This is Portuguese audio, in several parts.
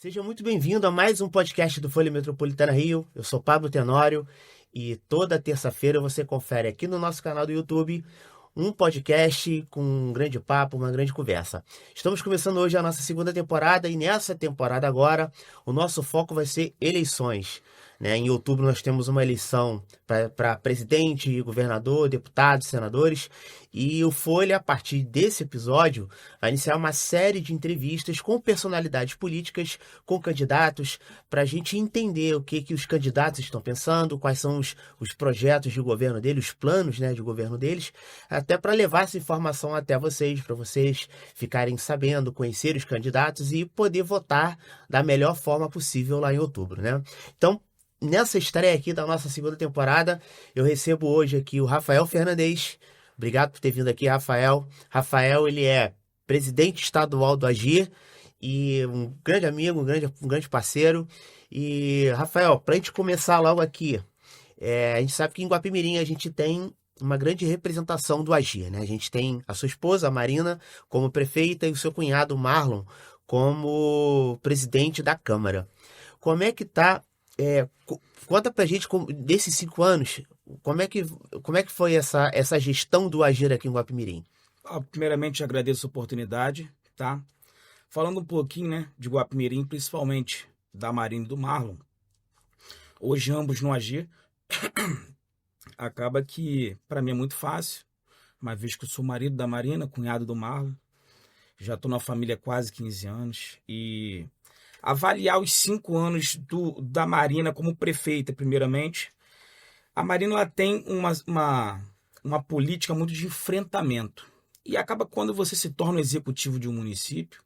Seja muito bem-vindo a mais um podcast do Folha Metropolitana Rio. Eu sou Pablo Tenório e toda terça-feira você confere aqui no nosso canal do YouTube um podcast com um grande papo, uma grande conversa. Estamos começando hoje a nossa segunda temporada e nessa temporada agora o nosso foco vai ser eleições. Em outubro nós temos uma eleição para presidente, governador, deputados, senadores, e o Folha, a partir desse episódio, vai iniciar uma série de entrevistas com personalidades políticas, com candidatos, para a gente entender o que os candidatos estão pensando, quais são os projetos de governo deles, os planos, de governo deles, até para levar essa informação até vocês, para vocês ficarem sabendo, conhecer os candidatos e poder votar da melhor forma possível lá em outubro, Então, nessa estreia aqui da nossa segunda temporada, eu recebo hoje aqui o Rafael Fernandes. Obrigado por ter vindo aqui, Rafael. Rafael, ele é presidente estadual do Agir e um grande amigo, um grande parceiro. E, Rafael, para a gente começar logo aqui, a gente sabe que em Guapimirim a gente tem uma grande representação do Agir, A gente tem a sua esposa, a Marina, como prefeita e o seu cunhado, Marlon, como presidente da Câmara. Como é que está... conta pra gente, desses 5 anos, como é que foi essa gestão do Agir aqui em Guapimirim? Primeiramente, agradeço a oportunidade, tá? Falando um pouquinho, de Guapimirim, principalmente da Marina e do Marlon. Hoje, ambos no Agir. Acaba que, para mim, é muito fácil, uma vez que eu sou marido da Marina, cunhado do Marlon. Já estou na família há quase 15 anos e... avaliar os 5 anos da Marina como prefeita, primeiramente. A Marina ela tem uma política muito de enfrentamento. E acaba quando você se torna o executivo de um município,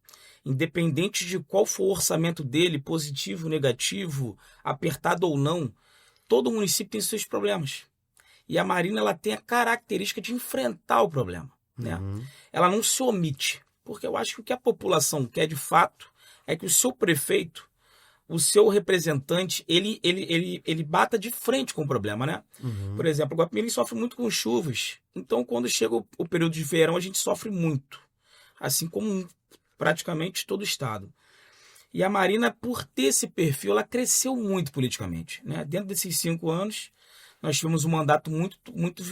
independente de qual for o orçamento dele, positivo, negativo, apertado ou não, todo município tem seus problemas. E a Marina ela tem a característica de enfrentar o problema. Ela não se omite, porque eu acho que o que a população quer de fato é que o seu prefeito, o seu representante, ele bata de frente com o problema, Por exemplo, o Guapimirim sofre muito com chuvas. Então, quando chega o período de verão, a gente sofre muito. Assim como praticamente todo o estado. E a Marina, por ter esse perfil, ela cresceu muito politicamente. Dentro desses 5 anos, nós tivemos um mandato muito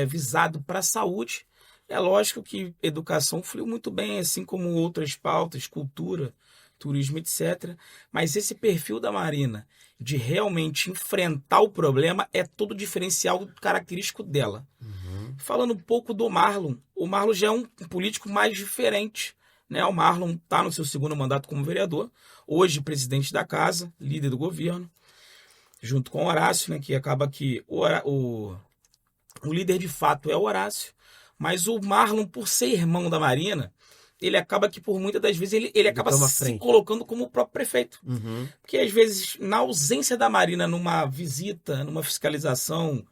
visado para a saúde. É lógico que educação fluiu muito bem, assim como outras pautas, cultura, turismo, etc. Mas esse perfil da Marina de realmente enfrentar o problema é todo diferencial característico dela. Falando um pouco do Marlon, o Marlon já é um político mais diferente. O Marlon está no seu 2º mandato como vereador, hoje presidente da casa, líder do governo, junto com o Horácio, que acaba que o líder de fato é o Horácio, mas o Marlon, por ser irmão da Marina, ele acaba que, por muitas das vezes, ele acaba se colocando como o próprio prefeito. Porque, às vezes, na ausência da Marina numa visita, numa fiscalização,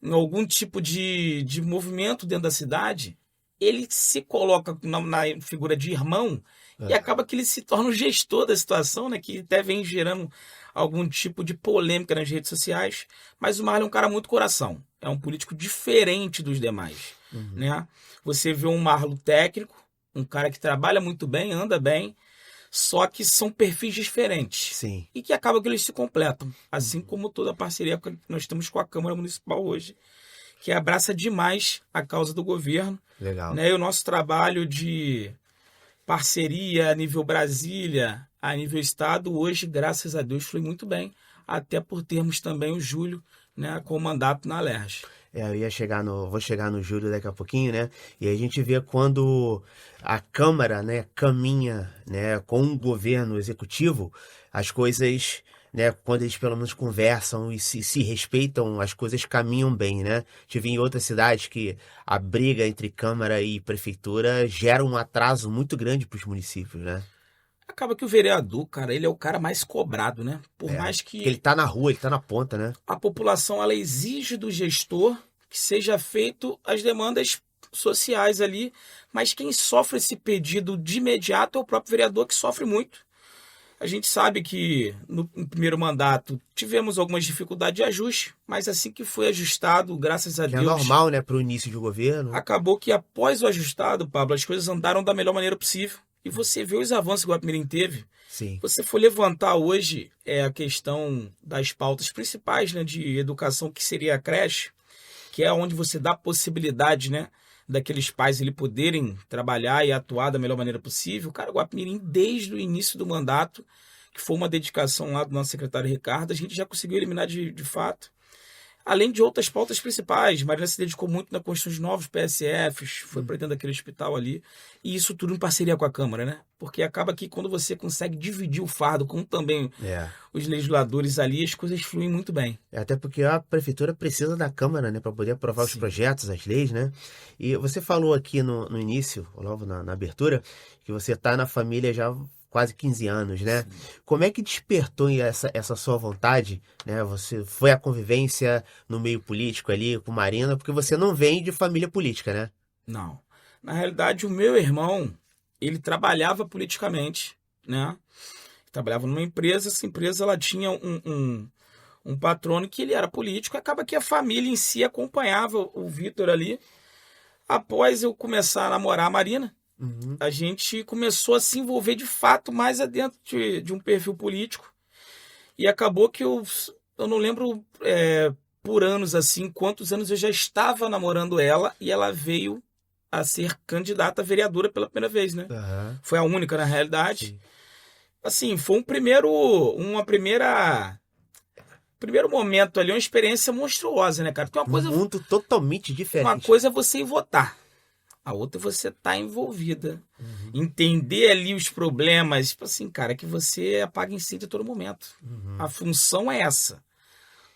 em algum tipo de movimento dentro da cidade, ele se coloca na figura de irmão e acaba que ele se torna o gestor da situação, que até vem gerando algum tipo de polêmica nas redes sociais. Mas o Marlon é um cara muito coração. É um político diferente dos demais. Você vê um Marlon técnico, um cara que trabalha muito bem, anda bem, só que são perfis diferentes. Sim. E que acaba que eles se completam. Assim como toda a parceria que nós temos com a Câmara Municipal hoje, que abraça demais a causa do governo. Legal. E o nosso trabalho de parceria a nível Brasília, a nível Estado, hoje, graças a Deus, flui muito bem. Até por termos também o Júlio com o mandato na Alerj. Vou chegar no Júlio daqui a pouquinho, E a gente vê quando a Câmara, caminha, com o governo executivo, as coisas, quando eles pelo menos conversam e se respeitam, as coisas caminham bem, Tive em outras cidades que a briga entre Câmara e Prefeitura gera um atraso muito grande para os municípios, Acaba que o vereador, cara, ele é o cara mais cobrado, Por mais que... Ele tá na rua, ele tá na ponta, A população, ela exige do gestor que seja feito as demandas sociais ali, mas quem sofre esse pedido de imediato é o próprio vereador, que sofre muito. A gente sabe que no primeiro mandato tivemos algumas dificuldades de ajuste, mas assim que foi ajustado, graças a Deus... É normal, para o início de governo. Acabou que após o ajustado, Pablo, as coisas andaram da melhor maneira possível. E você vê os avanços que o Guapimirim teve. Sim. Você for levantar hoje a questão das pautas principais, né, de educação, que seria a creche, que é onde você dá possibilidade, né, daqueles pais ele poderem trabalhar e atuar da melhor maneira possível. Cara, o Guapimirim, desde o início do mandato, que foi uma dedicação lá do nosso secretário Ricardo, a gente já conseguiu eliminar de fato. Além de outras pautas principais, Marina se dedicou muito na construção de novos PSFs, foi para dentro daquele hospital ali, e isso tudo em parceria com a Câmara, né? Porque acaba que quando você consegue dividir o fardo com também os legisladores ali, as coisas fluem muito bem. Até porque a prefeitura precisa da Câmara, né, para poder aprovar os projetos, as leis, né? E você falou aqui no início, logo na abertura, que você está na família já há quase 15 anos, né? Sim. Como é que despertou essa sua vontade, né? Você foi a convivência no meio político ali com Marina, porque você não vem de família política, né? Não. Na realidade, o meu irmão, ele trabalhava politicamente, né? Trabalhava numa empresa, essa empresa ela tinha um patrono que ele era político, acaba que a família em si acompanhava o Vitor ali. Após eu começar a namorar a Marina, a gente começou a se envolver de fato mais adentro de um perfil político. E acabou que eu não lembro por anos assim, quantos anos eu já estava namorando ela e ela veio a ser candidata a vereadora pela primeira vez, né? Uhum. Foi a única, na realidade. Sim. Assim, foi primeiro momento ali, uma experiência monstruosa, né, cara? Porque uma coisa, um mundo totalmente diferente. Uma coisa é você ir votar. A outra é você estar envolvida. Entender ali os problemas. Tipo assim, cara, que você apaga incêndio a todo momento. A função é essa.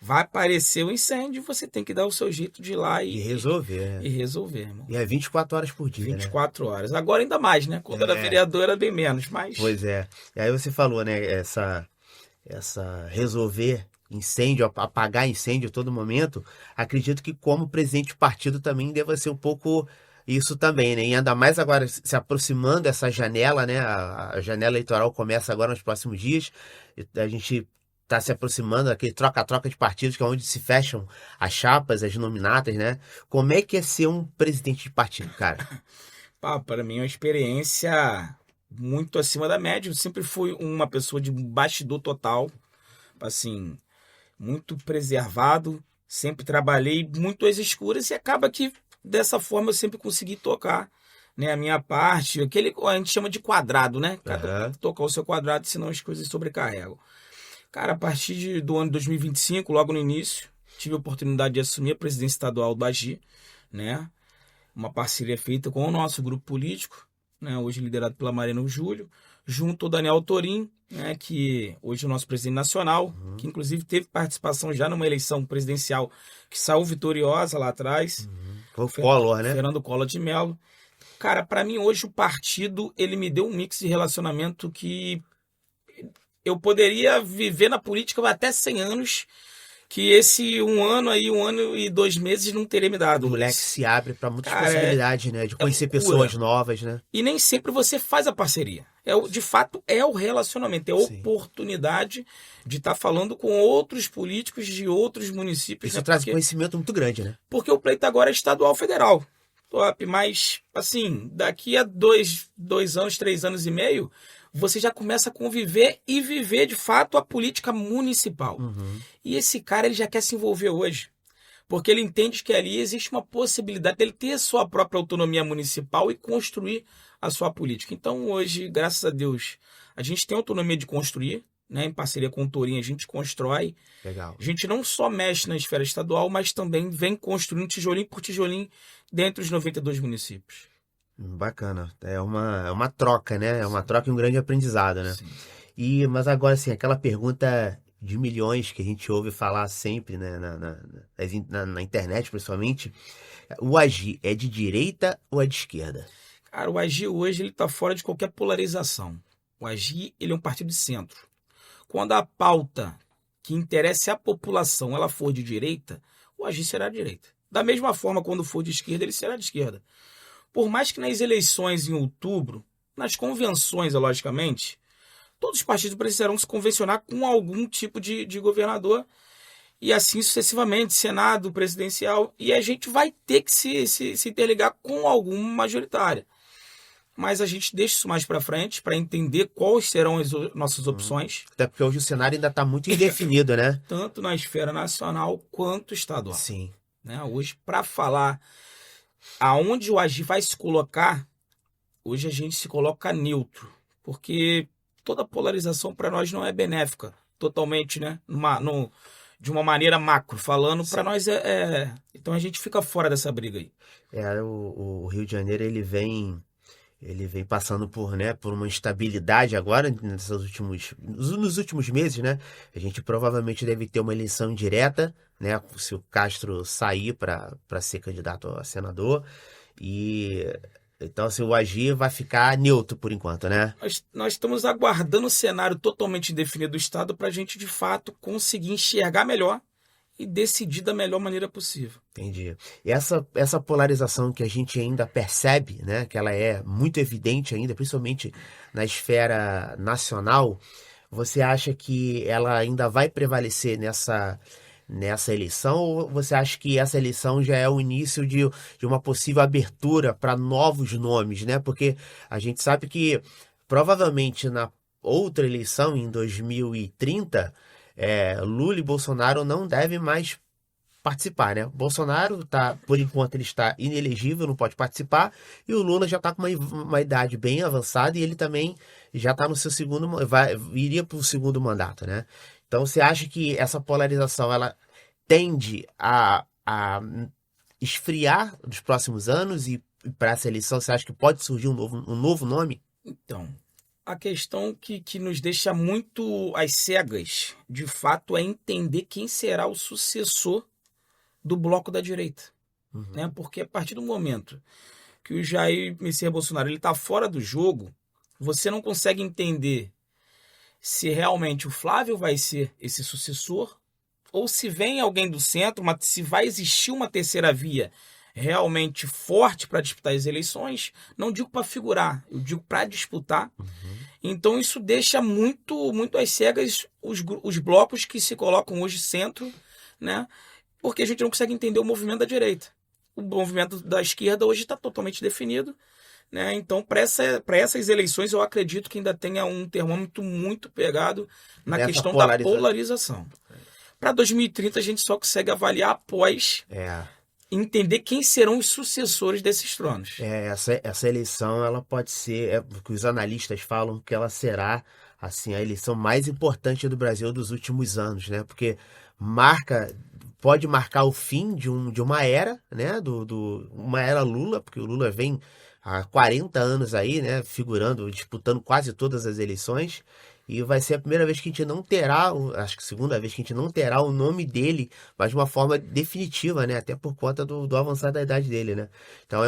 Vai aparecer o incêndio, você tem que dar o seu jeito de ir lá e resolver. E resolver, irmão. E é 24 horas por dia, 24 horas. Agora ainda mais, né? Quando era vereador era bem menos, mas... Pois é. E aí você falou, né? Essa resolver incêndio, apagar incêndio a todo momento. Acredito que como presidente do partido também deva ser um pouco... Isso também, né? E ainda mais agora se aproximando essa janela, né? A janela eleitoral começa agora nos próximos dias. A gente está se aproximando daquele troca-troca de partidos, que é onde se fecham as chapas, as nominatas, né? Como é que é ser um presidente de partido, cara? Para mim é uma experiência muito acima da média. Eu sempre fui uma pessoa de bastidor total, assim, muito preservado. Sempre trabalhei muito às escuras e acaba que dessa forma eu sempre consegui tocar, né, a minha parte, aquele a gente chama de quadrado, né? Cada um tocar o seu quadrado, senão as coisas sobrecarregam. Cara, a partir do ano de 2025, logo no início, tive a oportunidade de assumir a presidência estadual do AGI, né? Uma parceria feita com o nosso grupo político, né, hoje liderado pela Marina Júlio, junto ao Daniel Torim, né, que hoje é o nosso presidente nacional, que inclusive teve participação já numa eleição presidencial que saiu vitoriosa lá atrás. Foi o Collor, né? Fernando Collor de Mello. Cara, para mim hoje o partido, ele me deu um mix de relacionamento que eu poderia viver na política até 100 anos, que esse um ano e 2 meses não teria me dado. O moleque se abre para muitas possibilidades, né? De conhecer pessoas novas, né? E nem sempre você faz a parceria. De fato, é o relacionamento, é a oportunidade de estar falando com outros políticos de outros municípios. Isso traz um conhecimento muito grande, né? Porque o pleito agora é estadual federal. Top, mas, assim, daqui a 2 anos, 3 anos e meio, você já começa a conviver e viver, de fato, a política municipal. E esse cara, ele já quer se envolver hoje. Porque ele entende que ali existe uma possibilidade dele ter a sua própria autonomia municipal e construir a sua política. Então, hoje, graças a Deus, a gente tem autonomia de construir, né? Em parceria com o Torinho, a gente constrói. Legal. A gente não só mexe na esfera estadual, mas também vem construindo tijolinho por tijolinho dentro dos 92 municípios. Bacana. É uma troca, né? É uma troca e um grande aprendizado, né? Sim. Mas agora, assim, aquela pergunta de milhões que a gente ouve falar sempre, né? Na internet, principalmente. O AGI é de direita ou é de esquerda? Cara, o AGI hoje ele está fora de qualquer polarização. O AGI ele é um partido de centro. Quando a pauta que interessa a população ela for de direita, o AGI será de direita. Da mesma forma, quando for de esquerda, ele será de esquerda. Por mais que nas eleições em outubro, nas convenções, logicamente, todos os partidos precisarão se convencionar com algum tipo de governador e assim sucessivamente, Senado, presidencial, e a gente vai ter que se interligar com alguma majoritária. mas a gente deixa isso mais para frente para entender quais serão as nossas opções. Até porque hoje o cenário ainda está muito indefinido, né? Tanto na esfera nacional quanto estadual. Sim. Né? Hoje, para falar aonde o AGI vai se colocar, hoje a gente se coloca neutro, porque toda polarização para nós não é benéfica, totalmente, né? De uma maneira macro, falando, para nós Então a gente fica fora dessa briga aí. O Rio de Janeiro, ele vem passando por, né, por uma instabilidade agora, nos últimos meses, né? A gente provavelmente deve ter uma eleição indireta, né? Se o Castro sair para ser candidato a senador. Então, assim, o AGI vai ficar neutro por enquanto, né? Nós estamos aguardando o cenário totalmente indefinido do Estado para a gente, de fato, conseguir enxergar melhor e decidir da melhor maneira possível. Entendi. E essa polarização que a gente ainda percebe, né, que ela é muito evidente ainda, principalmente na esfera nacional, você acha que ela ainda vai prevalecer nessa eleição, ou você acha que essa eleição já é o início de uma possível abertura para novos nomes, né? Porque a gente sabe que provavelmente na outra eleição, em 2030, Lula e Bolsonaro não devem mais participar, né? Bolsonaro por enquanto, ele está inelegível, não pode participar, e o Lula já está com uma idade bem avançada e ele também já está no seu iria para o segundo mandato, né? Então, você acha que essa polarização ela tende a esfriar nos próximos anos e para essa eleição você acha que pode surgir um novo nome? Então, a questão que nos deixa muito às cegas, de fato, é entender quem será o sucessor do bloco da direita. Né? Porque a partir do momento que o Jair Messias Bolsonaro está fora do jogo, você não consegue entender se realmente o Flávio vai ser esse sucessor ou se vem alguém do centro, se vai existir uma terceira via realmente forte para disputar as eleições. Não digo para figurar, eu digo para disputar. Então isso deixa muito, muito às cegas os blocos que se colocam hoje centro, né? Porque a gente não consegue entender o movimento da direita. O movimento da esquerda hoje está totalmente definido, né? Então, para essas eleições, eu acredito que ainda tenha um termômetro muito pegado na questão da polarização. Para 2030, a gente só consegue avaliar após entender quem serão os sucessores desses tronos. Essa eleição, ela pode ser, que os analistas falam que ela será assim, a eleição mais importante do Brasil dos últimos anos, né? Porque pode marcar o fim de uma era, né? Uma era Lula, porque o Lula vem há 40 anos aí, né? Figurando, disputando quase todas as eleições. E vai ser a primeira vez que a gente não terá, acho que a segunda vez que a gente não terá o nome dele, mas de uma forma definitiva, né? Até por conta do avançar da idade dele, né? Então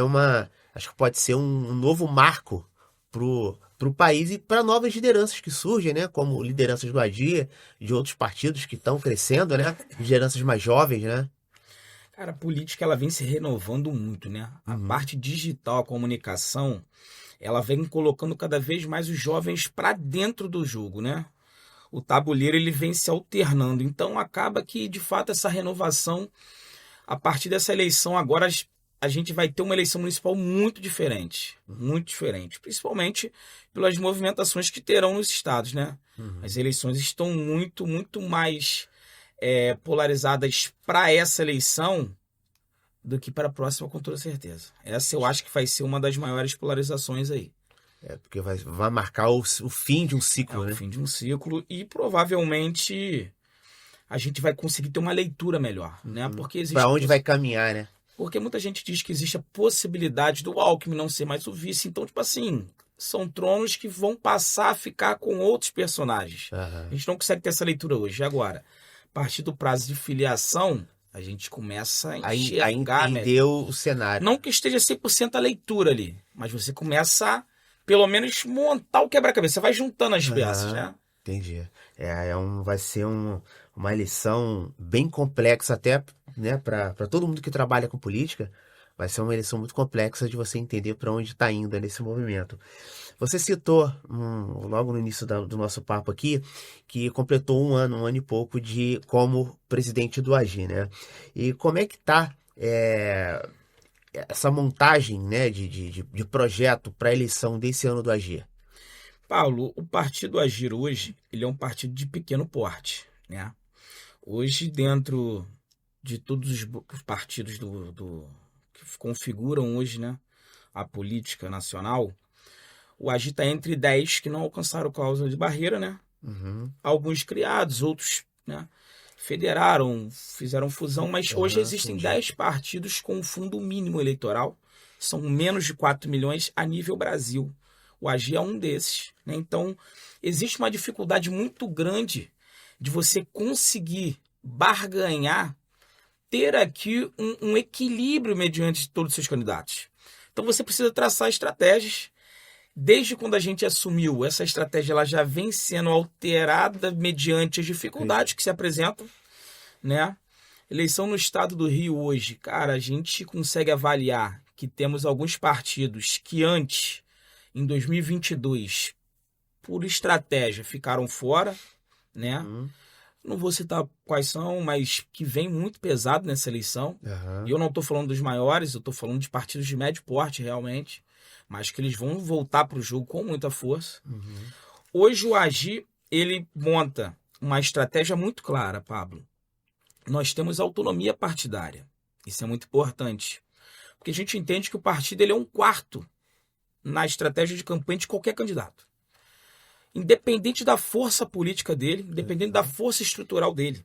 acho que pode ser um novo marco pro país e para novas lideranças que surgem, né? Como lideranças do AGI, de outros partidos que estão crescendo, né? Lideranças mais jovens, né? Cara, a política ela vem se renovando muito, né? A parte digital, a comunicação, ela vem colocando cada vez mais os jovens para dentro do jogo, né? O tabuleiro ele vem se alternando. Então acaba que, de fato, essa renovação, a partir dessa eleição agora, a gente vai ter uma eleição municipal muito diferente, principalmente pelas movimentações que terão nos estados, né? As eleições estão muito, muito mais polarizadas para essa eleição do que para a próxima, com toda certeza. Essa eu acho que vai ser uma das maiores polarizações aí. Porque vai marcar o fim de um ciclo, né? O fim de um ciclo e provavelmente a gente vai conseguir ter uma leitura melhor, né? Porque para onde vai caminhar, né? Porque muita gente diz que existe a possibilidade do Alckmin não ser mais o vice. Então, tipo assim, são tronos que vão passar a ficar com outros personagens. A gente não consegue ter essa leitura hoje. Agora, a partir do prazo de filiação, a gente começa a enxergar, a entender o cenário. Não que esteja 100% a leitura ali, mas você começa a, pelo menos, montar o quebra-cabeça. Você vai juntando as peças, né? Entendi. Vai ser uma eleição bem complexa até, né, para todo mundo que trabalha com política. Vai ser uma eleição muito complexa de você entender para onde está indo nesse movimento. Você citou logo no início do nosso papo aqui que completou um ano e pouco como presidente do AGI, né? E como é que está essa montagem, né, de projeto para a eleição desse ano do Agir? Paulo, o Partido Agir hoje, ele é um partido de pequeno porte, né? Hoje, dentro de todos os partidos que configuram hoje, né, a política nacional, o Agir está entre 10 que não alcançaram cláusula de barreira, né? Uhum. Alguns criados, outros, né, federaram, fizeram fusão, mas hoje existem 10 partidos com um fundo mínimo eleitoral, são menos de 4 milhões a nível Brasil. O Agir é um desses, né? Então, existe uma dificuldade muito grande de você conseguir barganhar, ter aqui um equilíbrio mediante todos os seus candidatos. Então, você precisa traçar estratégias. Desde quando a gente assumiu, essa estratégia ela já vem sendo alterada mediante as dificuldades que se apresentam, né? Eleição no estado do Rio hoje, cara, a gente consegue avaliar que temos alguns partidos que antes, em 2022, por estratégia, ficaram fora, né? Uhum. Não vou citar quais são, mas que vem muito pesado nessa eleição. Uhum. E eu não estou falando dos maiores, eu estou falando de partidos de médio porte, realmente, mas que eles vão voltar para o jogo com muita força. Uhum. Hoje o Agir, ele monta uma estratégia muito clara, Pablo. Nós temos autonomia partidária. Isso é muito importante. Porque a gente entende que o partido ele é um quarto na estratégia de campanha de qualquer candidato. Independente da força política dele, independente da força estrutural dele.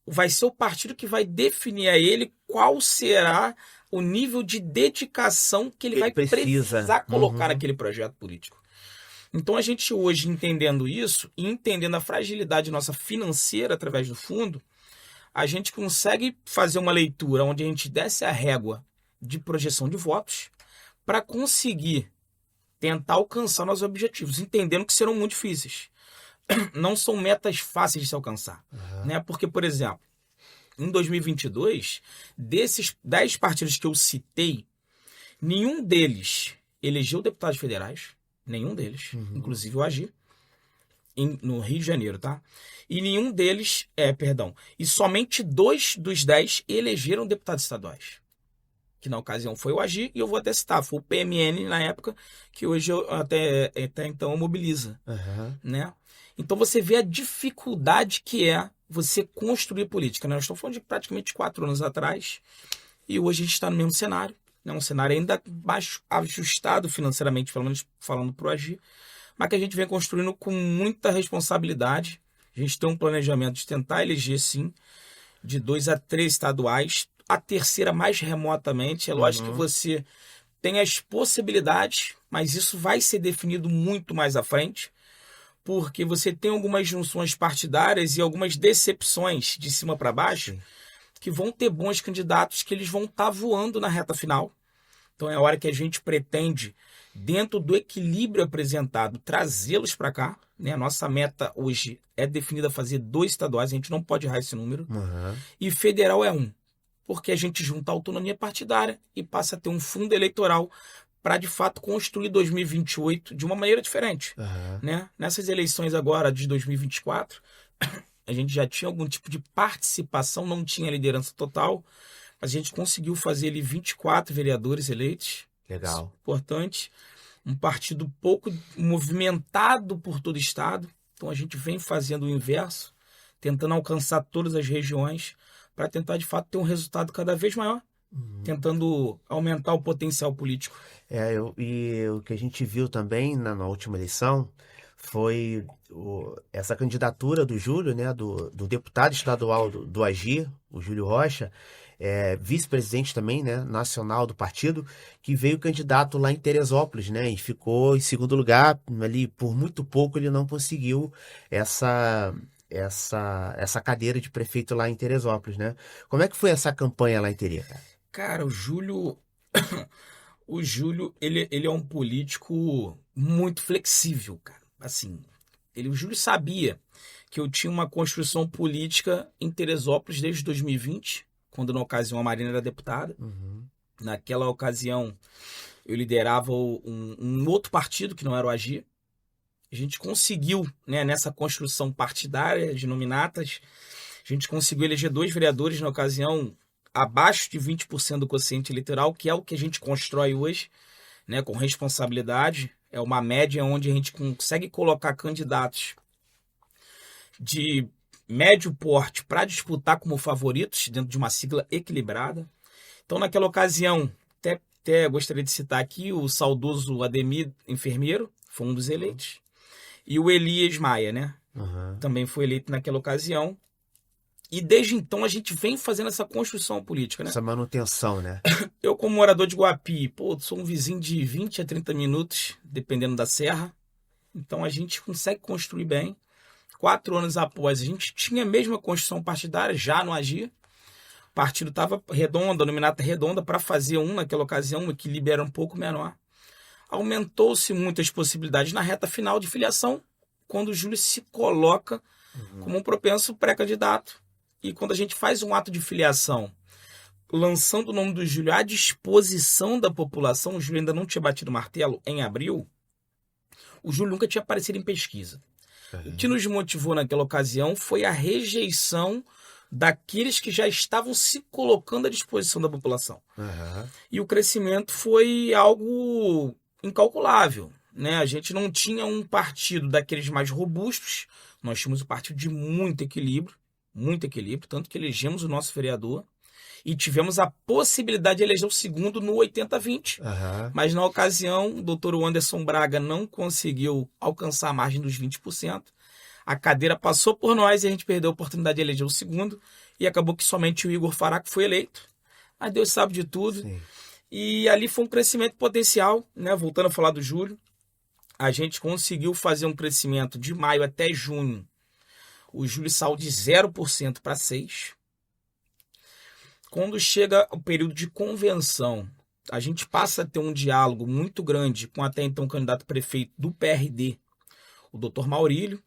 Vai ser o partido que vai definir a ele qual será o nível de dedicação que ele vai precisar colocar naquele projeto político. Então a gente hoje, entendendo isso e entendendo a fragilidade nossa financeira através do fundo, a gente consegue fazer uma leitura onde a gente desce a régua de projeção de votos para conseguir tentar alcançar nossos objetivos, entendendo que serão muito difíceis. Não são metas fáceis de se alcançar. Né? Porque, por exemplo, em 2022, desses 10 partidos que eu citei, nenhum deles elegeu deputados federais, nenhum deles, inclusive o Agir, no Rio de Janeiro, tá? E nenhum deles, e somente 2 dos 10 elegeram deputados estaduais. Que na ocasião foi o Agir, e eu vou até citar, foi o PMN na época, que hoje até então mobiliza. Né? Então você vê a dificuldade que é você construir política. Né? Nós estamos falando de praticamente 4 anos atrás, e hoje a gente está no mesmo cenário. Né? Um cenário ainda mais ajustado financeiramente, falando para o Agir, mas que a gente vem construindo com muita responsabilidade. A gente tem um planejamento de tentar eleger, sim, de 2 a 3 estaduais, a terceira mais remotamente. É lógico que você tem as possibilidades, mas isso vai ser definido muito mais à frente, porque você tem algumas junções partidárias e algumas decepções de cima para baixo, que vão ter bons candidatos que eles vão estar voando na reta final. Então é a hora que a gente pretende, dentro do equilíbrio apresentado, trazê-los para cá. Né? A nossa meta hoje é definida a fazer 2 estaduais, a gente não pode errar esse número. E federal é 1, porque a gente junta a autonomia partidária e passa a ter um fundo eleitoral para, de fato, construir 2028 de uma maneira diferente. Né? Nessas eleições agora de 2024, a gente já tinha algum tipo de participação, não tinha liderança total, mas a gente conseguiu fazer ali 24 vereadores eleitos. Legal. Importante. Um partido pouco movimentado por todo o estado. Então a gente vem fazendo o inverso, tentando alcançar todas as regiões para tentar, de fato, ter um resultado cada vez maior, tentando aumentar o potencial político. E o que a gente viu também na última eleição foi essa candidatura do Júlio, né, do deputado estadual do Agir, o Júlio Rocha, vice-presidente também, né, nacional do partido, que veio candidato lá em Teresópolis, né, e ficou em segundo lugar. Ali por muito pouco ele não conseguiu essa cadeira de prefeito lá em Teresópolis, né? Como é que foi essa campanha lá em Teresópolis? Cara, o Júlio ele é um político muito flexível, cara. Assim, o Júlio sabia que eu tinha uma construção política em Teresópolis desde 2020, quando na ocasião a Marina era deputada. Naquela ocasião eu liderava um outro partido que não era o Agir. A gente conseguiu, né, nessa construção partidária de nominatas, a gente conseguiu eleger 2 vereadores na ocasião, abaixo de 20% do quociente eleitoral, que é o que a gente constrói hoje, né, com responsabilidade. É uma média onde a gente consegue colocar candidatos de médio porte para disputar como favoritos dentro de uma sigla equilibrada. Então, naquela ocasião, até gostaria de citar aqui o saudoso Ademir Enfermeiro, foi um dos eleitos, e o Elias Maia, né? Também foi eleito naquela ocasião. E desde então a gente vem fazendo essa construção política, né? Essa manutenção, né? Eu, como morador de Guapi, sou um vizinho de 20 a 30 minutos, dependendo da serra. Então a gente consegue construir bem. 4 anos após, a gente tinha a mesma construção partidária, já no Agir. O partido estava redondo, a nominata redonda, para fazer naquela ocasião, um equilíbrio era um pouco menor. Aumentou-se muitas possibilidades na reta final de filiação, quando o Júlio se coloca como um propenso pré-candidato. E quando a gente faz um ato de filiação, lançando o nome do Júlio à disposição da população, o Júlio ainda não tinha batido o martelo em abril, o Júlio nunca tinha aparecido em pesquisa. O que nos motivou naquela ocasião foi a rejeição daqueles que já estavam se colocando à disposição da população. E o crescimento foi algo incalculável, né? A gente não tinha um partido daqueles mais robustos, nós tínhamos um partido de muito equilíbrio, tanto que elegemos o nosso vereador e tivemos a possibilidade de eleger o segundo no 80-20. Mas na ocasião, o doutor Anderson Braga não conseguiu alcançar a margem dos 20%. A cadeira passou por nós e a gente perdeu a oportunidade de eleger o segundo. E acabou que somente o Igor Faraco foi eleito. Mas Deus sabe de tudo. Sim. E ali foi um crescimento potencial, né? Voltando a falar do Júlio, a gente conseguiu fazer um crescimento de maio até junho. O Júlio saiu de 0% para 6%. Quando chega o período de convenção, a gente passa a ter um diálogo muito grande com até então o candidato prefeito do PRD, o Dr. Maurílio,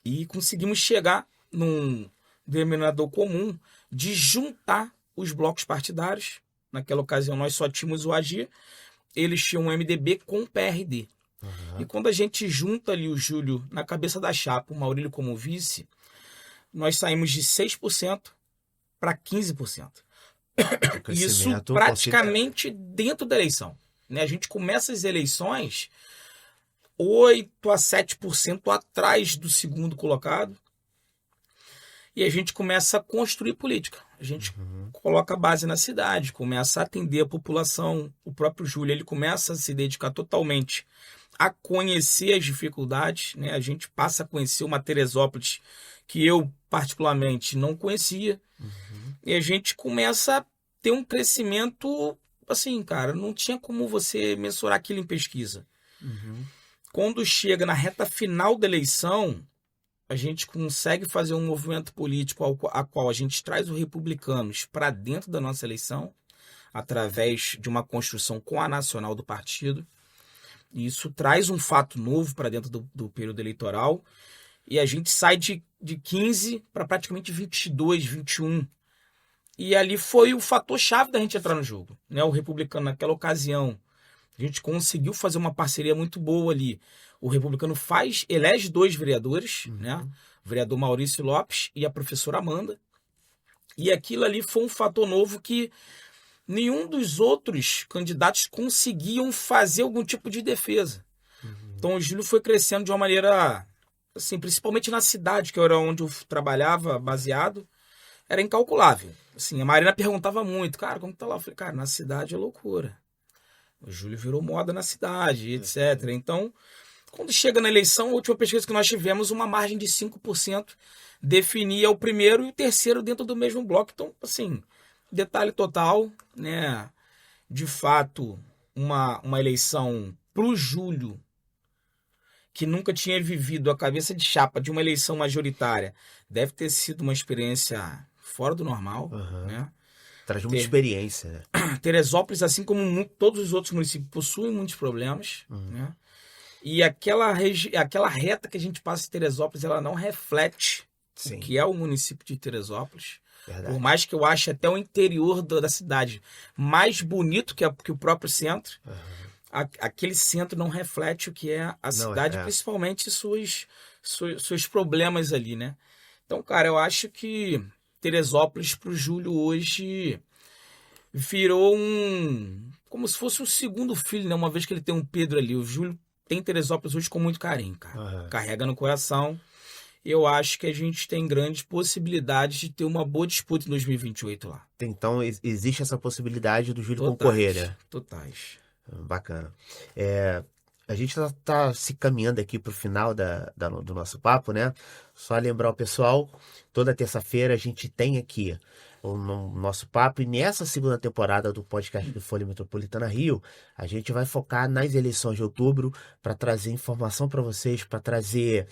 e conseguimos chegar num denominador comum de juntar os blocos partidários. Naquela ocasião nós só tínhamos o Agir, eles tinham o MDB com o PRD. E quando a gente junta ali o Júlio na cabeça da chapa, o Maurílio como vice, nós saímos de 6% para 15%. Isso praticamente dentro da eleição, né? A gente começa as eleições 8 a 7% atrás do segundo colocado e a gente começa a construir política. A gente coloca a base na cidade, começa a atender a população. O próprio Júlio ele começa a se dedicar totalmente a conhecer as dificuldades, né? A gente passa a conhecer uma Teresópolis que eu particularmente não conhecia. E a gente começa a ter um crescimento, assim, cara, não tinha como você mensurar aquilo em pesquisa. Quando chega na reta final da eleição, a gente consegue fazer um movimento político a qual a gente traz os republicanos para dentro da nossa eleição, através de uma construção com a nacional do partido. E isso traz um fato novo para dentro do período eleitoral. E a gente sai de 15 para praticamente 22, 21. E ali foi o fator chave da gente entrar no jogo, né? O republicano, naquela ocasião, a gente conseguiu fazer uma parceria muito boa ali. O republicano elege 2 vereadores, né? O vereador Maurício Lopes e a professora Amanda. E aquilo ali foi um fator novo que nenhum dos outros candidatos conseguiam fazer algum tipo de defesa. Então o Júlio foi crescendo de uma maneira, assim, principalmente na cidade, que era onde eu trabalhava, baseado, era incalculável. Assim, a Marina perguntava muito, cara, como tá lá? Eu falei, cara, na cidade é loucura. O Júlio virou moda na cidade, etc. Então, quando chega na eleição, a última pesquisa que nós tivemos, uma margem de 5% definia o primeiro e o terceiro dentro do mesmo bloco. Então, assim, detalhe total, né? De fato, uma eleição pro Júlio, que nunca tinha vivido a cabeça de chapa de uma eleição majoritária, deve ter sido uma experiência fora do normal, né? Traz muita experiência, né? Teresópolis, assim como todos os outros municípios, possuem muitos problemas, né? E aquela reta que a gente passa em Teresópolis, ela não reflete o que é o município de Teresópolis. Verdade. Por mais que eu ache até o interior da cidade mais bonito que o próprio centro, aquele centro não reflete o que é a cidade, principalmente seus problemas ali, né? Então, cara, eu acho que Teresópolis para o Júlio hoje virou como se fosse um segundo filho, né? Uma vez que ele tem um Pedro ali. O Júlio tem Teresópolis hoje com muito carinho, cara. Aham. Carrega no coração. Eu acho que a gente tem grandes possibilidades de ter uma boa disputa em 2028 lá. Então, existe essa possibilidade do Júlio Totais, concorrer, né? totais. Bacana. A gente tá se caminhando aqui para o final do nosso papo, né? Só lembrar o pessoal, toda terça-feira a gente tem aqui o nosso papo, e nessa segunda temporada do podcast do Folha Metropolitana Rio, a gente vai focar nas eleições de outubro para trazer informação para vocês, para trazer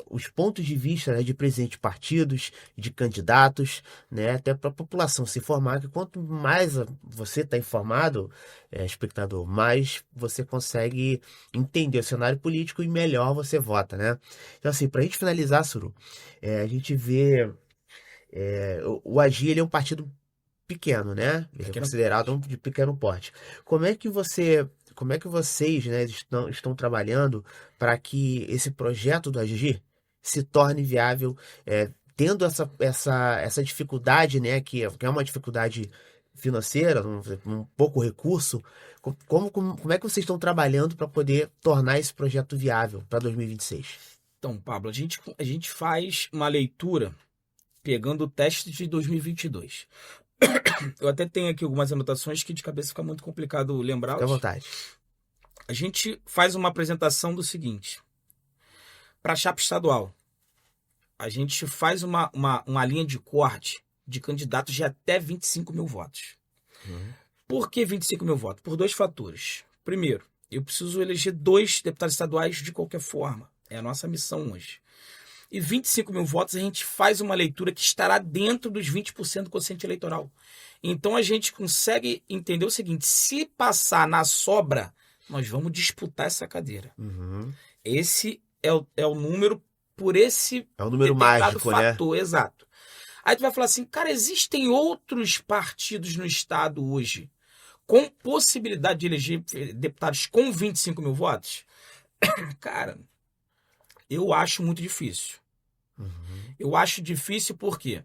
os pontos de vista, né, de presidentes de partidos, de candidatos, né, até para a população se informar, que quanto mais você está informado, espectador, mais você consegue entender o cenário político e melhor você vota, né? Então, assim, para a gente finalizar, Suru, a gente vê o Agir, ele é um partido pequeno, né? Ele é considerado de pequeno porte. Como é que vocês, né, estão trabalhando para que esse projeto do Agir se torne viável, tendo essa dificuldade, né, que é uma dificuldade financeira, um pouco recurso? Como é que vocês estão trabalhando para poder tornar esse projeto viável para 2026? Então, Pablo, a gente faz uma leitura pegando o teste de 2022. Eu até tenho aqui algumas anotações que de cabeça fica muito complicado lembrá-las. Fique à vontade. A gente faz uma apresentação do seguinte. Para a chapa estadual, a gente faz uma linha de corte de candidatos de até 25 mil votos. Por que 25 mil votos? Por 2 fatores. Primeiro, eu preciso eleger 2 deputados estaduais de qualquer forma. É a nossa missão hoje. E 25 mil votos, a gente faz uma leitura que estará dentro dos 20% do quociente eleitoral. Então, a gente consegue entender o seguinte: se passar na sobra, nós vamos disputar essa cadeira. Esse é o número por esse é o número determinado mágico, fator, né? exato. Aí tu vai falar assim, cara, existem outros partidos no estado hoje com possibilidade de eleger deputados com 25 mil votos? Cara, eu acho muito difícil. Eu acho difícil porque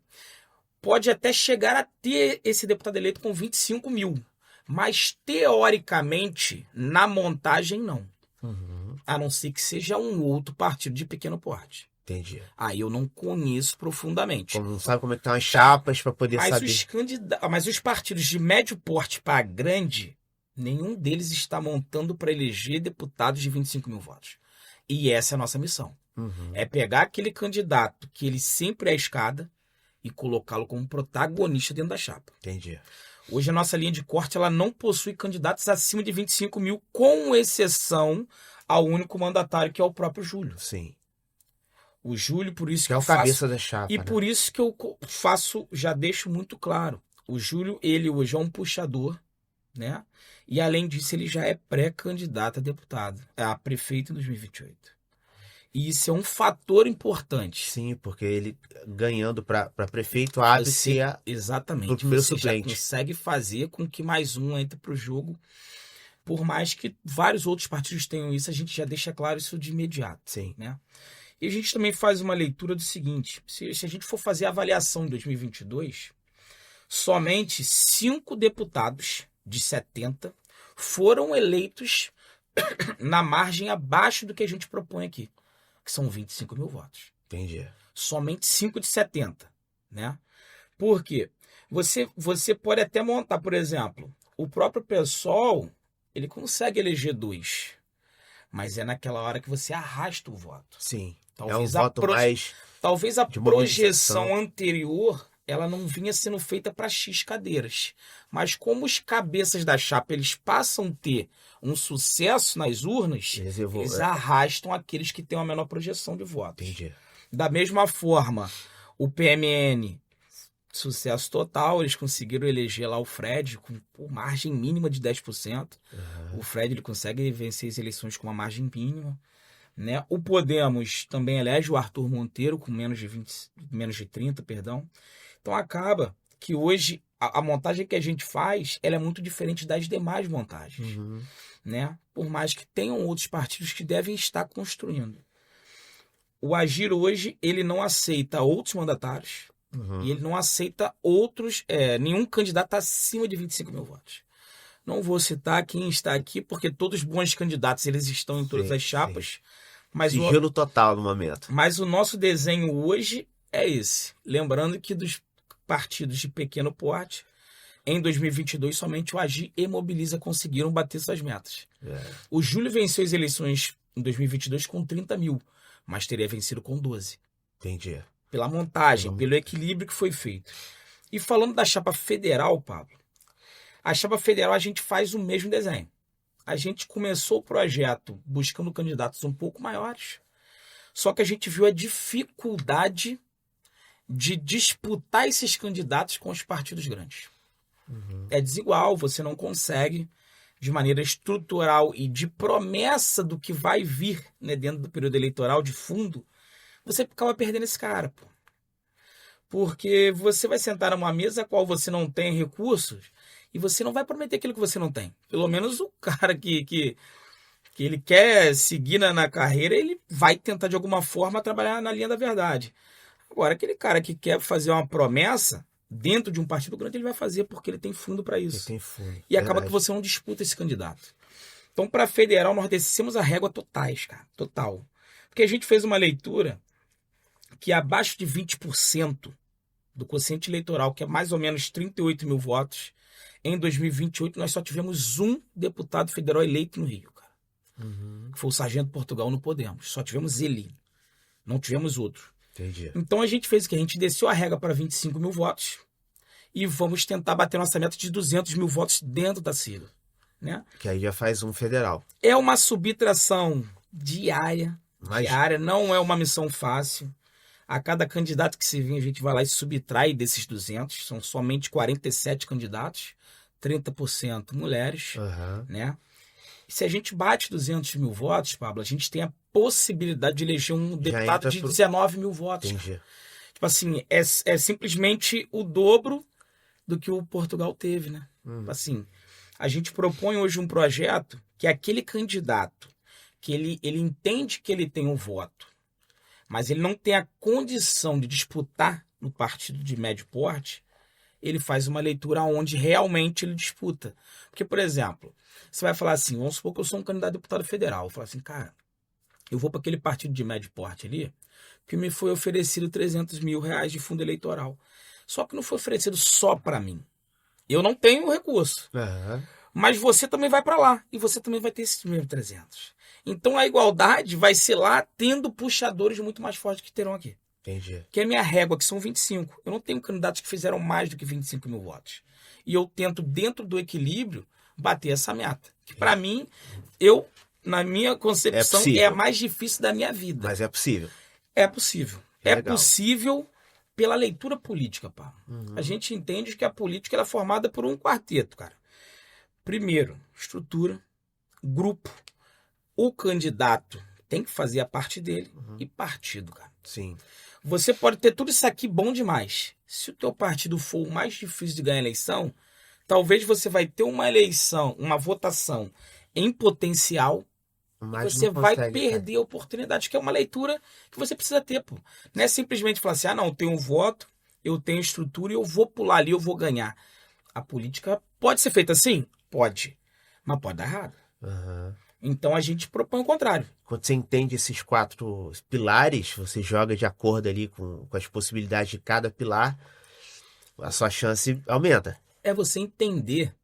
pode até chegar a ter esse deputado eleito com 25 mil, mas teoricamente, na montagem, não. A não ser que seja um outro partido de pequeno porte. Entendi. Aí eu não conheço profundamente. Não sabe como é que estão as chapas para poder saber. Mas os partidos de médio porte para grande, nenhum deles está montando para eleger deputados de 25 mil votos. E essa é a nossa missão. É pegar aquele candidato que ele sempre é a escada e colocá-lo como protagonista dentro da chapa. Entendi. Hoje a nossa linha de corte ela não possui candidatos acima de 25 mil, com exceção ao único mandatário, que é o próprio Júlio. Sim. O Júlio, por isso que é o cabeça da chapa. E né? por isso que eu faço, já deixo muito claro. O Júlio, ele hoje é um puxador, né? E além disso, ele já é pré-candidato a deputado, a prefeito em 2028. E isso é um fator importante. Sim, porque ele ganhando para prefeito abre-se exatamente. o primeiro Você suplente. Já consegue fazer com que mais um entre para o jogo. Por mais que vários outros partidos tenham isso, a gente já deixa claro isso de imediato. Sim. Né? E a gente também faz uma leitura do seguinte: se a gente for fazer a avaliação em 2022, somente 5 deputados de 70 foram eleitos na margem abaixo do que a gente propõe aqui, que são 25 mil votos. Entendi. Somente 5 de 70. Né? Por quê? Você pode até montar, por exemplo, o próprio PSOL, ele consegue eleger 2. Mas é naquela hora que você arrasta o voto. Sim. Talvez é um voto mais. Talvez a projeção anterior ela não vinha sendo feita para X cadeiras. Mas como os cabeças da chapa eles passam a ter um sucesso nas urnas, eles arrastam aqueles que têm uma menor projeção de votos. Entendi. Da mesma forma, o PMN, sucesso total, eles conseguiram eleger lá o Fred com margem mínima de 10%. O Fred ele consegue vencer as eleições com uma margem mínima. Né? O Podemos também elege o Arthur Monteiro com menos de 30, perdão. Então acaba que hoje a montagem que a gente faz ela é muito diferente das demais montagens. Né? Por mais que tenham outros partidos que devem estar construindo. O Agir hoje ele não aceita outros mandatários, E ele não aceita nenhum candidato acima de 25 mil votos. Não vou citar quem está aqui, porque todos os bons candidatos eles estão em todas as chapas. Mas sigilo total no momento. Mas o nosso desenho hoje é esse. Lembrando que dos partidos de pequeno porte, em 2022, somente o Agir e Mobiliza conseguiram bater suas metas. O Júlio venceu as eleições em 2022 com 30 mil, mas teria vencido com 12. Entendi. Pela montagem, pelo equilíbrio que foi feito. E falando da chapa federal, Pablo, a chapa federal a gente faz o mesmo desenho. A gente começou o projeto buscando candidatos um pouco maiores, só que a gente viu a dificuldade de disputar esses candidatos com os partidos grandes. É desigual, você não consegue, de maneira estrutural e de promessa do que vai vir, né, dentro do período eleitoral de fundo, você acaba perdendo esse cara, pô. Porque você vai sentar numa mesa a qual você não tem recursos e você não vai prometer aquilo que você não tem. Pelo menos o cara que ele quer seguir na carreira, ele vai tentar de alguma forma trabalhar na linha da verdade. Agora, aquele cara que quer fazer uma promessa dentro de um partido grande, ele vai fazer porque ele tem fundo para isso. Ele tem fundo. E acaba que você não disputa esse candidato. Então, para federal, nós descemos a régua total. Porque a gente fez uma leitura que abaixo de 20% do quociente eleitoral, que é mais ou menos 38 mil votos, em 2028 nós só tivemos um deputado federal eleito no Rio, cara. Que foi o Sargento Portugal no Podemos. Só tivemos ele. Não tivemos outro. Entendi. Então a gente fez o que? A gente desceu a régua para 25 mil votos e vamos tentar bater nossa meta de 200 mil votos dentro da sigla. Né? Que aí já faz um federal. É uma subtração diária. Não é uma missão fácil. A cada candidato que se vir, a gente vai lá e subtrai desses 200. São somente 47 candidatos, 30% mulheres. Né? E se a gente bate 200 mil votos, Pablo, a gente tem a possibilidade de eleger um deputado de 19 mil votos. Entendi. Tipo assim, é simplesmente o dobro do que o Portugal teve, né? Assim, a gente propõe hoje um projeto que aquele candidato que ele entende que ele tem um voto, mas ele não tem a condição de disputar no partido de médio porte, ele faz uma leitura onde realmente ele disputa. Porque, por exemplo, você vai falar assim, vamos supor que eu sou um candidato a deputado federal. Eu falo assim, cara, eu vou para aquele partido de médio porte ali, que me foi oferecido 300 mil reais de fundo eleitoral. Só que não foi oferecido só para mim. Eu não tenho o recurso. Mas você também vai para lá. E você também vai ter esses mesmos 300. Então a igualdade vai ser lá tendo puxadores muito mais fortes que terão aqui. Entendi. Que é a minha régua, que são 25. Eu não tenho candidatos que fizeram mais do que 25 mil votos. E eu tento, dentro do equilíbrio, bater essa meta. Que para mim, na minha concepção, é a mais difícil da minha vida. Mas é possível. É possível. É possível pela leitura política, pá. A gente entende que a política ela é formada por um quarteto, cara. Primeiro, estrutura, grupo. O candidato tem que fazer a parte dele e partido, cara. Sim. Você pode ter tudo isso aqui bom demais. Se o teu partido for o mais difícil de ganhar a eleição, talvez você vai ter uma eleição, uma votação em potencial, mas você vai perder a oportunidade, que é uma leitura que você precisa ter, pô. Não é simplesmente falar assim, não, eu tenho um voto, eu tenho estrutura e eu vou pular ali, eu vou ganhar. A política pode ser feita assim? Pode. Mas pode dar errado. Então a gente propõe o contrário. Quando você entende esses 4 pilares, você joga de acordo ali com as possibilidades de cada pilar, a sua chance aumenta. É você entender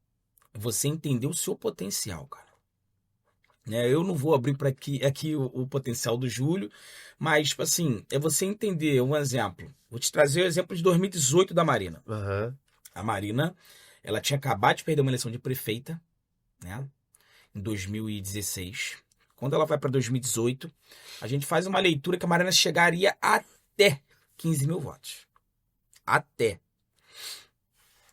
o seu potencial, cara. Eu não vou abrir para aqui o potencial do Júlio, mas, tipo assim, é você entender um exemplo. Vou te trazer o exemplo de 2018 da Marina. A Marina, ela tinha acabado de perder uma eleição de prefeita, né? Em 2016. Quando ela vai para 2018, a gente faz uma leitura que a Marina chegaria até 15 mil votos. Até.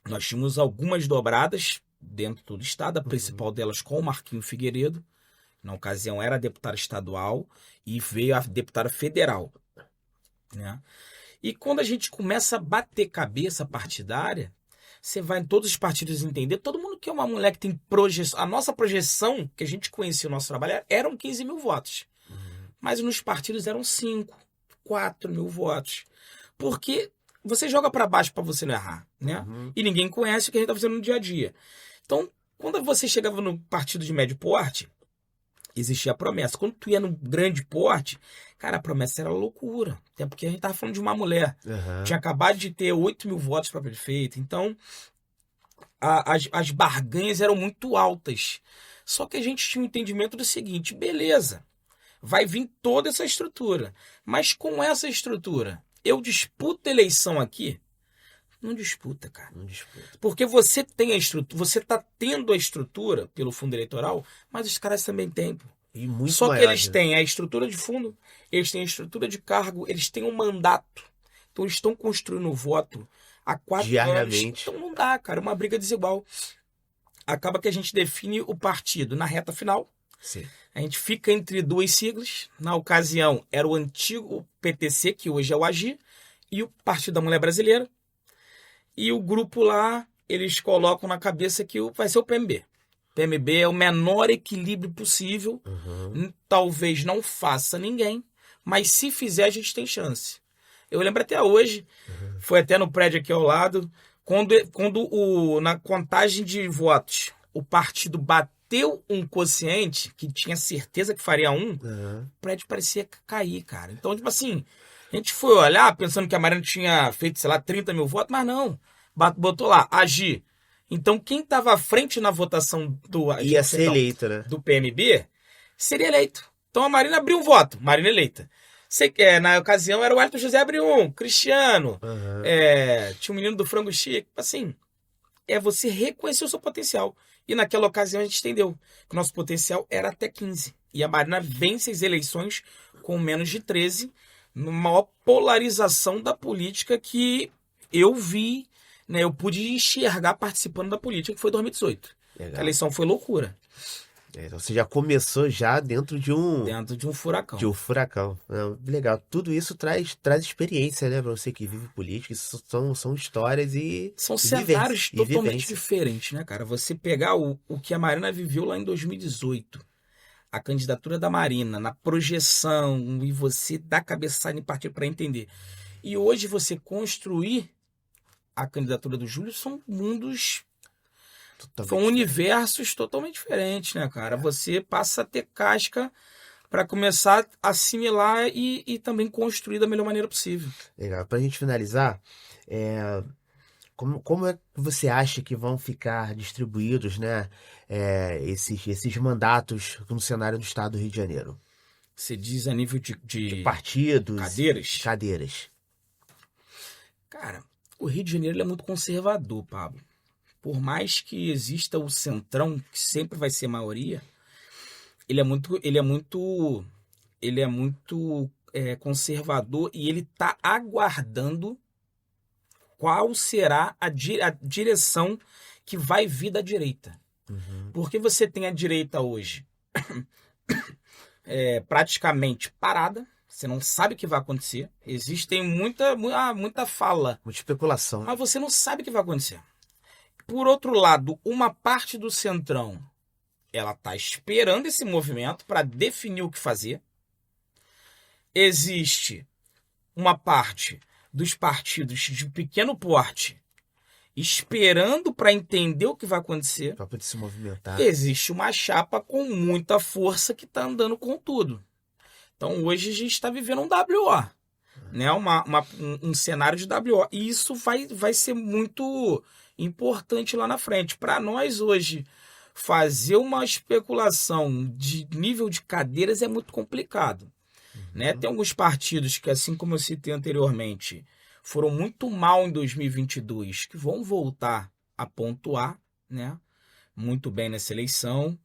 Nós tínhamos algumas dobradas dentro do estado, a principal delas com o Marquinho Figueiredo. Na ocasião era a deputada estadual e veio a deputada federal. Né? E quando a gente começa a bater cabeça partidária, você vai em todos os partidos entender, todo mundo que é uma mulher que tem projeção. A nossa projeção, que a gente conhecia o nosso trabalho, eram 15 mil votos. Mas nos partidos eram 5, 4 mil votos. Porque você joga para baixo para você não errar, né? Uhum. E ninguém conhece o que a gente tá fazendo no dia a dia. Então, quando você chegava no partido de médio porte, existia a promessa. Quando tu ia no grande porte, cara, a promessa era loucura. Até porque a gente tava falando de uma mulher. Uhum. Tinha acabado de ter 8 mil votos para prefeito. Então, as barganhas eram muito altas. Só que a gente tinha um entendimento do seguinte, beleza, vai vir toda essa estrutura. Mas com essa estrutura, eu disputo a eleição aqui? Não disputa, cara. Não disputa. Porque você tem a estrutura, você está tendo a estrutura pelo fundo eleitoral, mas os caras também têm. Pô. E muito Só que maior, eles né? têm a estrutura de fundo, eles têm a estrutura de cargo, eles têm um mandato. Então eles estão construindo o voto há 4 anos. Diariamente. Então não dá, cara, uma briga desigual. Acaba que a gente define o partido na reta final. Sim. A gente fica entre duas siglas. Na ocasião, era o antigo PTC, que hoje é o AGI, e o Partido da Mulher Brasileira. E o grupo lá, eles colocam na cabeça que vai ser o PMB. PMB é o menor equilíbrio possível. Uhum. Talvez não faça ninguém, mas se fizer, a gente tem chance. Eu lembro até hoje, foi até no prédio aqui ao lado, quando na contagem de votos, o partido bateu um quociente, que tinha certeza que faria um, Uhum. o prédio parecia cair, cara. Então, tipo assim, a gente foi olhar pensando que a Mariana tinha feito, sei lá, 30 mil votos, mas não. Botou lá, agir. Então, quem estava à frente na votação Ia ser eleito, né? do PMB seria eleito. Então, a Marina abriu um voto, Marina eleita. Na ocasião, era o Wellington José abriu um, Cristiano, Uhum. tinha um menino do Frango Chico. Assim, você reconhecer o seu potencial. E naquela ocasião, a gente entendeu que o nosso potencial era até 15. E a Marina vence as eleições com menos de 13, numa maior polarização da política que eu vi, né, eu pude enxergar participando da política, que foi 2018. Legal. A eleição foi loucura. Então você já começou já dentro de um furacão. De um furacão. Legal. Tudo isso traz experiência, né? Pra você que vive política. Isso são histórias e São vivência, cenários e totalmente vivência. diferentes, né, cara? Você pegar o que a Marina viveu lá em 2018, a candidatura da Marina, na projeção, e você dar cabeçada em partido para entender. E hoje você construir a candidatura do Júlio são mundos, são universos totalmente diferentes, né, cara? Você passa a ter casca para começar a assimilar e também construir da melhor maneira possível. Legal. Pra gente finalizar, como é que você acha que vão ficar distribuídos, né, esses mandatos no cenário do estado do Rio de Janeiro? Você diz a nível de partidos, cadeiras. Cara, o Rio de Janeiro ele é muito conservador, Pablo. Por mais que exista o centrão, que sempre vai ser maioria, ele é muito conservador e ele está aguardando qual será a direção que vai vir da direita. Uhum. Porque você tem a direita hoje praticamente parada, você não sabe o que vai acontecer, existem muita fala, Muita especulação. mas você não sabe o que vai acontecer. Por outro lado, uma parte do centrão, ela está esperando esse movimento para definir o que fazer. Existe uma parte dos partidos de pequeno porte esperando para entender o que vai acontecer. Para poder se movimentar. Existe uma chapa com muita força que está andando com tudo. Então hoje a gente está vivendo um WO, né? Um cenário de WO. E isso vai ser muito importante lá na frente. Para nós hoje, fazer uma especulação de nível de cadeiras é muito complicado. Né? Tem alguns partidos que, assim como eu citei anteriormente, foram muito mal em 2022, que vão voltar a pontuar, né, muito bem nessa eleição.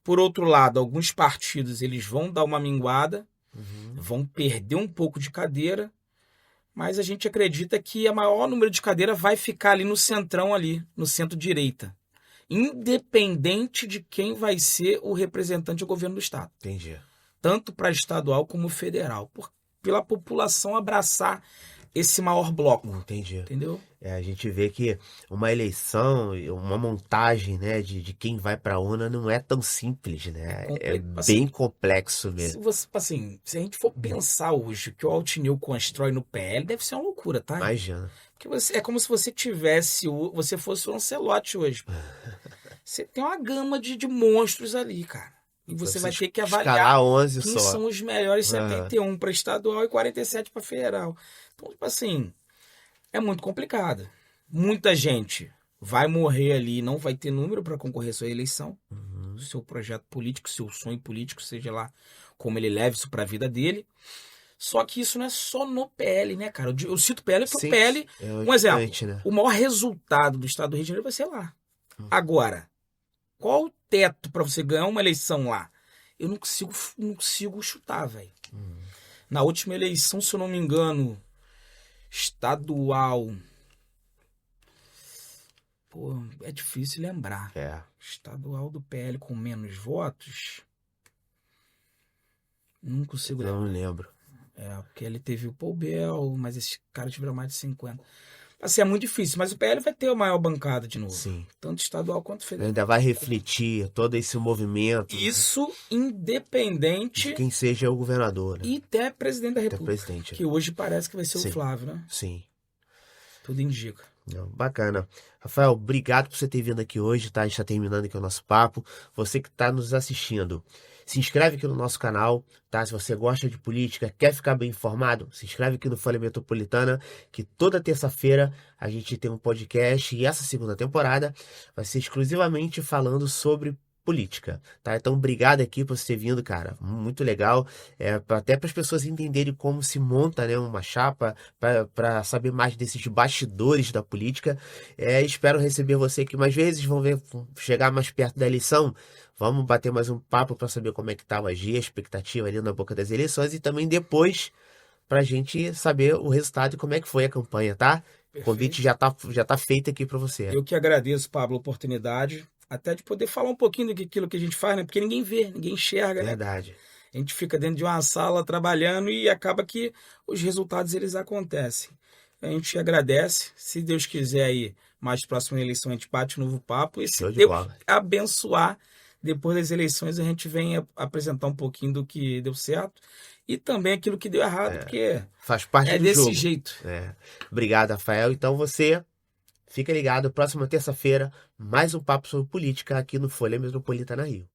Por outro lado, alguns partidos eles vão dar uma minguada, vão perder um pouco de cadeira, mas a gente acredita que a maior número de cadeira vai ficar ali no centrão, ali, no centro-direita, independente de quem vai ser o representante do governo do Estado. Entendi. Tanto para estadual como federal, pela população abraçar esse maior bloco. Entendi. Entendeu? A gente vê que uma eleição, uma montagem, né, de quem vai para a urna não é tão simples, né? É bem complexo mesmo. Se a gente for pensar hoje o que o Altineu constrói no PL, deve ser uma loucura, tá? Imagina. Porque é como se você fosse o Lancelotti hoje. Você tem uma gama de monstros ali, cara. E você vai ter que avaliar 11 quem só. são os melhores 71 para estadual e 47 para federal. Então, tipo assim, é muito complicado. Muita gente vai morrer ali, não vai ter número para concorrer à sua eleição. Seu projeto político, seu sonho político, seja lá como ele leve isso para a vida dele. Só que isso não é só no PL, né, cara? Eu cito PL porque o PL, um exemplo, né? O maior resultado do estado do Rio de Janeiro vai ser lá. Agora, qual o teto para você ganhar uma eleição lá? Eu não consigo chutar, velho. Na última eleição, se eu não me engano, estadual. Pô, é difícil lembrar. Estadual do PL com menos votos. Não consigo lembrar. Não lembro. Porque ele teve o Paul Bell, mas esses caras tiveram mais de 50. Assim, é muito difícil, mas o PL vai ter a maior bancada de novo. Sim. Tanto estadual quanto federal. Ainda vai refletir todo esse movimento. Isso independente de quem seja o governador, né? E até presidente da República. Presidente, que hoje parece que vai ser o Flávio, né? Sim. Tudo indica. Bacana. Rafael, obrigado por você ter vindo aqui hoje, tá? A gente está terminando aqui o nosso papo. Você que está nos assistindo, se inscreve aqui no nosso canal, tá? Se você gosta de política, quer ficar bem informado, se inscreve aqui no Folha Metropolitana, que toda terça-feira a gente tem um podcast e essa segunda temporada vai ser exclusivamente falando sobre política, tá? Então, obrigado aqui por você ter vindo, cara. Muito legal. Até para as pessoas entenderem como se monta, né, uma chapa, para saber mais desses bastidores da política. Espero receber você aqui mais vezes. Vamos chegar mais perto da eleição. Vamos bater mais um papo para saber como é que tá o AG, a expectativa ali na boca das eleições e também depois para a gente saber o resultado e como é que foi a campanha, tá? Perfeito. O convite já tá feito aqui para você. Eu que agradeço, Pablo, a oportunidade. Até de poder falar um pouquinho daquilo que a gente faz, né? Porque ninguém vê, ninguém enxerga, né? Verdade. A gente fica dentro de uma sala trabalhando e acaba que os resultados eles acontecem. A gente agradece. Se Deus quiser aí, mais próxima eleição, a gente bate um novo papo. E se Deus abençoar, depois das eleições a gente vem apresentar um pouquinho do que deu certo e também aquilo que deu errado, porque faz parte do desse jogo. jeito. Obrigado, Rafael. Então você... Fica ligado, próxima terça-feira, mais um papo sobre política aqui no Folha Metropolitana Rio.